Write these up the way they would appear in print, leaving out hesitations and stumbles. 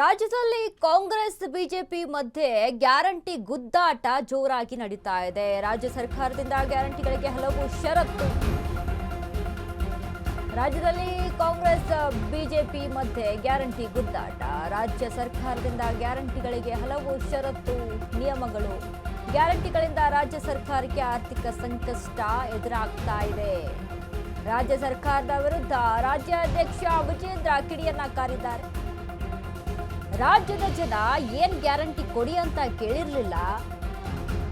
ರಾಜ್ಯದಲ್ಲಿ ಕಾಂಗ್ರೆಸ್ ಬಿಜೆಪಿ ಮಧ್ಯೆ ಗ್ಯಾರಂಟಿ ಗುದ್ದಾಟ ಜೋರಾಗಿ ನಡೀತಾ ಇದೆ. ರಾಜ್ಯ ಸರ್ಕಾರದಿಂದ ಗ್ಯಾರಂಟಿಗಳಿಗೆ ಹಲವು ಷರತ್ತು. ರಾಜ್ಯದಲ್ಲಿ ಕಾಂಗ್ರೆಸ್ ಬಿಜೆಪಿ ಮಧ್ಯೆ ಗ್ಯಾರಂಟಿ ಗುದ್ದಾಟ. ರಾಜ್ಯ ಸರ್ಕಾರದಿಂದ ಗ್ಯಾರಂಟಿಗಳಿಗೆ ಹಲವು ಷರತ್ತು ನಿಯಮಗಳು. ಗ್ಯಾರಂಟಿಗಳಿಂದ ರಾಜ್ಯ ಸರ್ಕಾರಕ್ಕೆ ಆರ್ಥಿಕ ಸಂಕಷ್ಟ ಎದುರಾಗ್ತಾ ಇದೆ. ರಾಜ್ಯ ಸರ್ಕಾರದ ವಿರುದ್ಧ ರಾಜ್ಯಾಧ್ಯಕ್ಷ ವಿಜೇಂದ್ರ ಕಿಡಿಯನ್ನ ಕಾರಿದ್ದಾರೆ. ರಾಜ್ಯದ ಜನ ಏನ್ ಗ್ಯಾರಂಟಿ ಕೊಡಿ ಅಂತ ಕೇಳಿರ್ಲಿಲ್ಲ,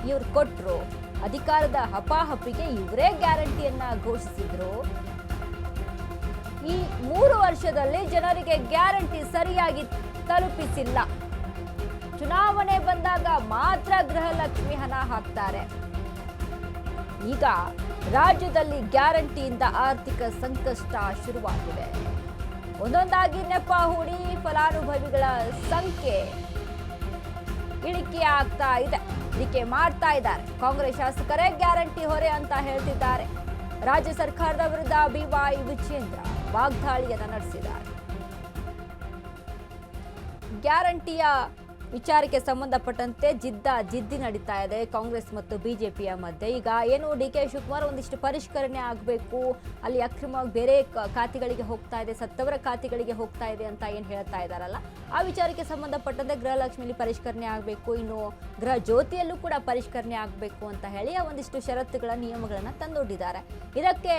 ಇವ್ರು ಕೊಟ್ರು. ಅಧಿಕಾರದ ಹಪಾಹಪಿಗೆ ಇವರೇ ಗ್ಯಾರಂಟಿಯನ್ನ ಘೋಷಿಸಿದ್ರು. ಈ 3 ವರ್ಷದಲ್ಲಿ ಜನರಿಗೆ ಗ್ಯಾರಂಟಿ ಸರಿಯಾಗಿ ತಲುಪಿಸಿಲ್ಲ. ಚುನಾವಣೆ ಬಂದಾಗ ಮಾತ್ರ ಗೃಹಲಕ್ಷ್ಮಿ ಹಣ ಹಾಕ್ತಾರೆ. ಈಗ ರಾಜ್ಯದಲ್ಲಿ ಗ್ಯಾರಂಟಿಯಿಂದ ಆರ್ಥಿಕ ಸಂಕಷ್ಟ ಶುರುವಾಗಿದೆ. ಒಂದೊಂದಾಗಿ ನೆಪ ಹೂಡಿ ಫಲಾನುಭವಿಗಳ ಸಂಖ್ಯೆ ಇಳಿಕೆ ಆಗ್ತಾ ಇದೆ. ಇಳಿಕೆ ಮಾಡ್ತಾ ಇದ್ದಾರೆ. ಕಾಂಗ್ರೆಸ್ ಶಾಸಕರೇ ಗ್ಯಾರಂಟಿ ಹೊರೆ ಅಂತ ಹೇಳ್ತಿದ್ದಾರೆ. ರಾಜ್ಯ ಸರ್ಕಾರದ ವಿರುದ್ಧ ಬಿವೈ ವಿಜೇಂದ್ರ ವಾಗ್ದಾಳಿಯನ್ನ ನಡೆಸಿದ್ದಾರೆ. ಗ್ಯಾರಂಟಿಯ ವಿಚಾರಕ್ಕೆ ಸಂಬಂಧಪಟ್ಟಂತೆ ಜಿದ್ದಿ ನಡೀತಾ ಇದೆ ಕಾಂಗ್ರೆಸ್ ಮತ್ತು ಬಿಜೆಪಿಯ ಮಧ್ಯೆ. ಈಗ ಏನು ಡಿ.ಕೆ. ಶಿವಕುಮಾರ್ ಒಂದಿಷ್ಟು ಪರಿಷ್ಕರಣೆ ಆಗಬೇಕು, ಅಲ್ಲಿ ಅಕ್ರಮವಾಗಿ ಬೇರೆ ಖಾತೆಗಳಿಗೆ ಹೋಗ್ತಾ ಇದೆ, ಸತ್ತವರ ಖಾತೆಗಳಿಗೆ ಹೋಗ್ತಾ ಇದೆ ಅಂತ ಏನು ಹೇಳ್ತಾ ಇದ್ದಾರಲ್ಲ, ಆ ವಿಚಾರಕ್ಕೆ ಸಂಬಂಧಪಟ್ಟಂತೆ ಗೃಹಲಕ್ಷ್ಮಿಯಲ್ಲಿ ಪರಿಷ್ಕರಣೆ ಆಗಬೇಕು, ಇನ್ನು ಗೃಹ ಜ್ಯೋತಿಯಲ್ಲೂ ಕೂಡ ಪರಿಷ್ಕರಣೆ ಆಗಬೇಕು ಅಂತ ಹೇಳಿ ಒಂದಿಷ್ಟು ಷರತ್ತುಗಳ ನಿಯಮಗಳನ್ನು ತಂದೊಡ್ಡಿದ್ದಾರೆ. ಇದಕ್ಕೆ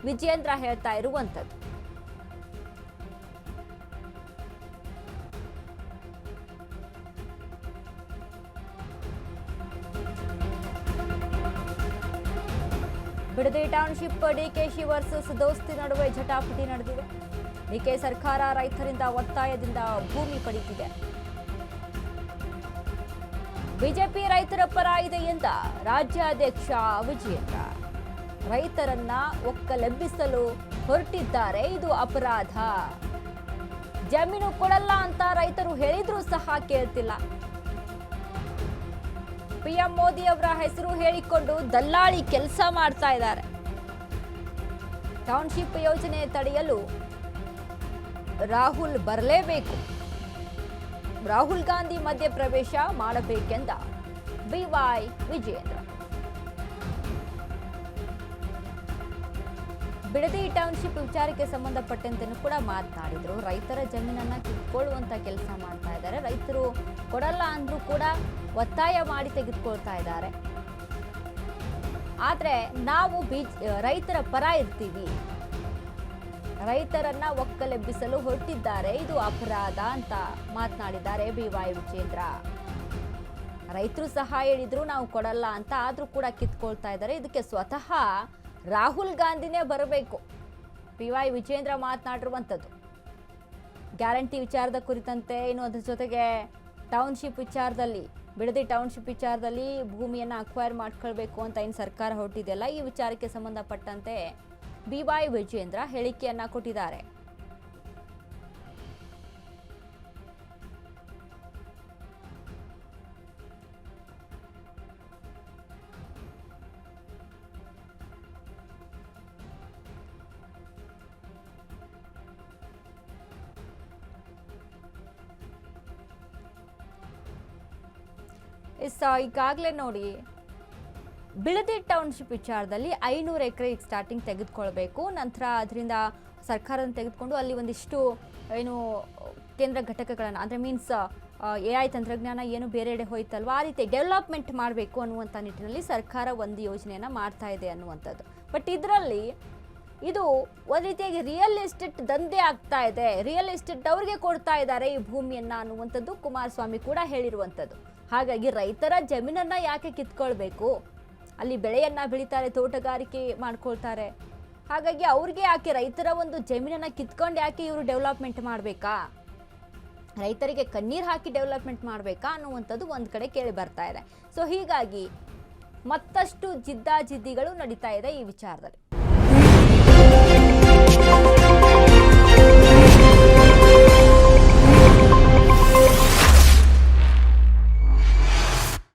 ವಿಜೇಂದ್ರ ಹೇಳ್ತಾ ಇರುವಂಥದ್ದು, ಬಿಡದಿ ಟೌನ್ಶಿಪ್ ಡಿಕೆಶಿ ವರ್ಸಸ್ ದೋಸ್ತಿ ನಡುವೆ ಜಟಾಪಟಿ ನಡೆದಿದೆ. ಡಿಕೆ ಸರ್ಕಾರ ರೈತರಿಂದ ಒತ್ತಾಯದಿಂದ ಭೂಮಿ ಪಡೆದಿದೆ. ಬಿಜೆಪಿ ರೈತರ ಪರ ಇದೆ ಎಂದ ರಾಜ್ಯಾಧ್ಯಕ್ಷ ವಿಜೇಂದ್ರ. ರೈತರನ್ನ ಒಕ್ಕಲೆಬ್ಬಿಸಲು ಹೊರಟಿದ್ದಾರೆ, ಇದು ಅಪರಾಧ. ಜಮೀನು ಕೊಡಲ್ಲ ಅಂತ ರೈತರು ಹೇಳಿದ್ರೂ ಸಹ ಕೇಳ್ತಿಲ್ಲ. ಪಿಎಂ ಮೋದಿ ಅವರ ಹೆಸರು ಹೇಳಿಕೊಂಡು ದಲ್ಲಾಳಿ ಕೆಲಸ ಮಾಡ್ತಾ ಇದ್ದಾರೆ. ಟೌನ್ಶಿಪ್ ಯೋಜನೆ ತಡೆಯಲು ರಾಹುಲ್ ಬರಲೇಬೇಕು. ರಾಹುಲ್ ಗಾಂಧಿ ಮಧ್ಯಪ್ರವೇಶ ಮಾಡಬೇಕೆಂದ ಬಿವೈ ವಿಜೇಂದ್ರ. ಬಿಡದಿ ಟೌನ್ಶಿಪ್ ವಿಚಾರಕ್ಕೆ ಸಂಬಂಧಪಟ್ಟಂತೆನೂ ಕೂಡ ಮಾತನಾಡಿದ್ರು. ರೈತರ ಜಮೀನನ್ನ ಕಿತ್ಕೊಳ್ಳುವಂತ ಕೆಲಸ ಮಾಡ್ತಾ ಇದ್ದಾರೆ. ರೈತರು ಕೊಡಲ್ಲ ಅಂದ್ರೂ ಕೂಡ ಒತ್ತಾಯ ಮಾಡಿ ತೆಗೆದುಕೊಳ್ತಾ ಇದ್ದಾರೆ. ಆದ್ರೆ ನಾವು ರೈತರ ಪರ ಇರ್ತೀವಿ, ರೈತರನ್ನ ಒಕ್ಕಲೆಬ್ಬಿಸಲು ಹೊರಟಿದ್ದಾರೆ, ಇದು ಅಪರಾಧ ಅಂತ ಮಾತನಾಡಿದ್ದಾರೆ ಬಿವೈ ವಿಜೇಂದ್ರ. ರೈತರು ಸಹ ಹೇಳಿದ್ರು ನಾವು ಕೊಡಲ್ಲ ಅಂತ, ಆದ್ರೂ ಕೂಡ ಕಿತ್ಕೊಳ್ತಾ ಇದ್ದಾರೆ. ಇದಕ್ಕೆ ಸ್ವತಃ ರಾಹುಲ್ ಗಾಂಧಿನೇ ಬರಬೇಕು. ಬಿವೈ ವಿಜೇಂದ್ರ ಮಾತನಾಡಿರುವಂಥದ್ದು ಗ್ಯಾರಂಟಿ ವಿಚಾರದ ಕುರಿತಂತೆ. ಇನ್ನು ಅದರ ಜೊತೆಗೆ ಟೌನ್ಶಿಪ್ ವಿಚಾರದಲ್ಲಿ, ಬಿಡದಿ ಟೌನ್ಶಿಪ್ ವಿಚಾರದಲ್ಲಿ ಭೂಮಿಯನ್ನು ಅಕ್ವೈರ್ ಮಾಡ್ಕೊಳ್ಬೇಕು ಅಂತ ಏನು ಸರ್ಕಾರ ಹೊರಟಿದೆಯಲ್ಲ, ಈ ವಿಚಾರಕ್ಕೆ ಸಂಬಂಧಪಟ್ಟಂತೆ ಬಿವೈ ವಿಜೇಂದ್ರ ಹೇಳಿಕೆಯನ್ನ ಕೊಟ್ಟಿದ್ದಾರೆ. ಈಗಾಗಲೇ ನೋಡಿ, ಬಿಡದಿ ಟೌನ್ಶಿಪ್ ವಿಚಾರದಲ್ಲಿ 500 ಎಕರೆ ಸ್ಟಾರ್ಟಿಂಗ್ ತೆಗೆದುಕೊಳ್ಬೇಕು, ನಂತರ ಅದರಿಂದ ಸರ್ಕಾರವನ್ನು ತೆಗೆದುಕೊಂಡು ಅಲ್ಲಿ ಒಂದಿಷ್ಟು ಏನು ಕೇಂದ್ರ ಘಟಕಗಳನ್ನು, ಅಂದರೆ ಮೀನ್ಸ್ AI ತಂತ್ರಜ್ಞಾನ ಏನು ಬೇರೆಡೆ ಹೋಯ್ತಲ್ವ, ಆ ರೀತಿ ಡೆವಲಪ್ಮೆಂಟ್ ಮಾಡಬೇಕು ಅನ್ನುವಂಥ ನಿಟ್ಟಿನಲ್ಲಿ ಸರ್ಕಾರ ಒಂದು ಯೋಜನೆಯನ್ನು ಮಾಡ್ತಾ ಇದೆ ಅನ್ನುವಂಥದ್ದು. ಬಟ್ ಇದರಲ್ಲಿ ಇದು ಒಂದು ರೀತಿಯಾಗಿ ರಿಯಲ್ ಎಸ್ಟೇಟ್ ದಂಧೆ ಆಗ್ತಾ ಇದೆ. ರಿಯಲ್ ಎಸ್ಟೇಟ್ ಅವ್ರಿಗೆ ಕೊಡ್ತಾ ಇದ್ದಾರೆ ಈ ಭೂಮಿಯನ್ನ ಅನ್ನುವಂಥದ್ದು ಕುಮಾರಸ್ವಾಮಿ ಕೂಡ ಹೇಳಿರುವಂಥದ್ದು. ಹಾಗಾಗಿ ರೈತರ ಜಮೀನನ್ನ ಯಾಕೆ ಕಿತ್ಕೊಳ್ಬೇಕು? ಅಲ್ಲಿ ಬೆಳೆಯನ್ನ ಬೆಳೀತಾರೆ, ತೋಟಗಾರಿಕೆ ಮಾಡ್ಕೊಳ್ತಾರೆ. ಹಾಗಾಗಿ ಅವ್ರಿಗೆ ಯಾಕೆ ರೈತರ ಒಂದು ಜಮೀನನ್ನ ಕಿತ್ಕೊಂಡು ಯಾಕೆ ಇವರು ಡೆವಲಪ್ಮೆಂಟ್ ಮಾಡಬೇಕಾ? ರೈತರಿಗೆ ಕಣ್ಣೀರು ಹಾಕಿ ಡೆವಲಪ್ಮೆಂಟ್ ಮಾಡಬೇಕಾ ಅನ್ನುವಂಥದ್ದು ಒಂದು ಕಡೆ ಕೇಳಿ ಬರ್ತಾ ಇದೆ. ಸೊ ಹೀಗಾಗಿ ಮತ್ತಷ್ಟು ಜಿದ್ದಾಜಿದ್ದಿಗಳು ನಡೀತಾ ಇದೆ ಈ ವಿಚಾರದಲ್ಲಿ.